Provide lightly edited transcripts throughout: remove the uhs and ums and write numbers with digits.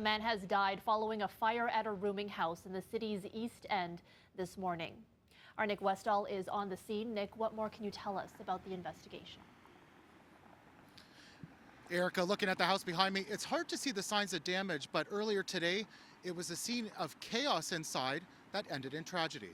A man has died following a fire at a rooming house in the city's East End this morning. Our Nick Westoll is on the scene. Nick, what more can you tell us about the investigation? Erica, looking at the house behind me, it's hard to see the signs of damage, but earlier today, it was a scene of chaos inside that ended in tragedy.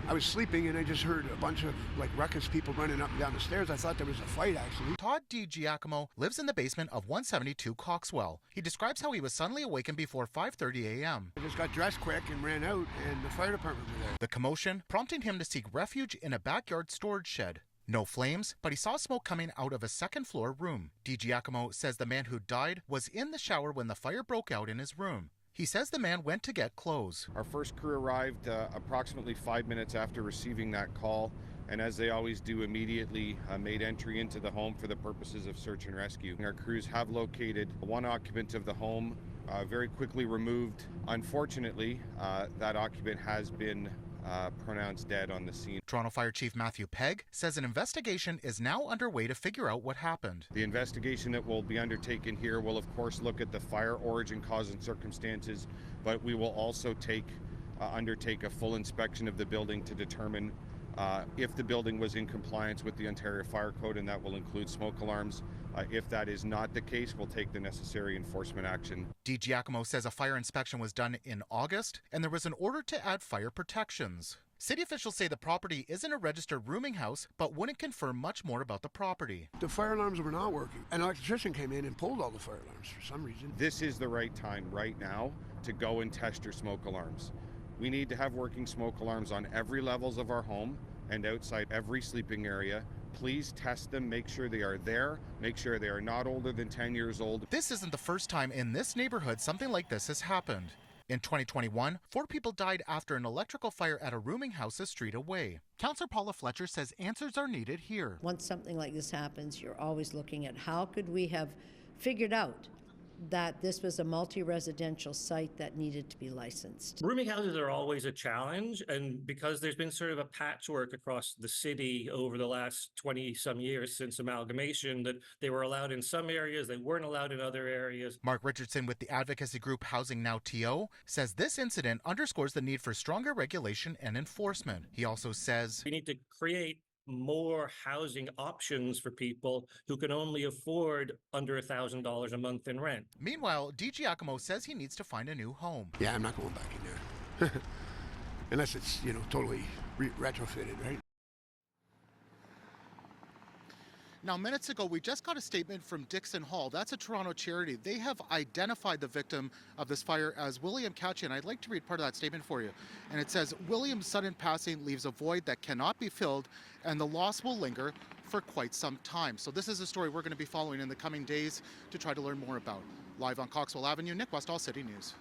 I was sleeping and I just heard a bunch of ruckus people running up and down the stairs. I thought there was a fight, actually. Todd DiGiacomo lives in the basement of 172 Coxwell. He describes how he was suddenly awakened before 5:30 a.m. I just got dressed quick and ran out, and the fire department were there. The commotion prompting him to seek refuge in a backyard storage shed. No flames, but he saw smoke coming out of a second-floor room. DiGiacomo says the man who died was in the shower when the fire broke out in his room. He says the man went to get clothes. Our first crew arrived approximately 5 minutes after receiving that call, and as they always do, immediately made entry into the home for the purposes of search and rescue. Our crews have located one occupant of the home, very quickly removed. Unfortunately, that occupant has been pronounced dead on the scene. Toronto Fire Chief Matthew Pegg says an investigation is now underway to figure out what happened. The investigation that will be undertaken here will of course look at the fire origin, cause and circumstances, but we will also undertake a full inspection of the building to determine if the building was in compliance with the Ontario Fire Code, and that will include smoke alarms. If that is not the case, we'll take the necessary enforcement action. DiGiacomo says a fire inspection was done in August, and there was an order to add fire protections. City officials say the property isn't a registered rooming house, but wouldn't confirm much more about the property. The fire alarms were not working. An electrician came in and pulled all the fire alarms for some reason. This is the right time right now to go and test your smoke alarms. We need to have working smoke alarms on every levels of our home and outside every sleeping area. Please test them, make sure they are there, make sure they are not older than 10 years old. This isn't the first time in this neighborhood something like this has happened. In 2021, 4 people died after an electrical fire at a rooming house a street away. Councillor Paula Fletcher says answers are needed here. Once something like this happens, you're always looking at how could we have figured out that this was a multi-residential site that needed to be licensed. Rooming houses are always a challenge, and because there's been sort of a patchwork across the city over the last 20-some years since amalgamation, that they were allowed in some areas, they weren't allowed in other areas. Mark Richardson with the advocacy group Housing Now TO says this incident underscores the need for stronger regulation and enforcement. He also says we need to create more housing options for people who can only afford under $1,000 a month in rent. Meanwhile, DiGiacomo says he needs to find a new home. Yeah, I'm not going back in there. Unless it's, totally retrofitted, right? Now, minutes ago, we just got a statement from Dixon Hall. That's a Toronto charity. They have identified the victim of this fire as William Catchy, and I'd like to read part of that statement for you. And it says, William's sudden passing leaves a void that cannot be filled, and the loss will linger for quite some time. So this is a story we're going to be following in the coming days to try to learn more about. Live on Coxwell Avenue, Nick Westoll, City News.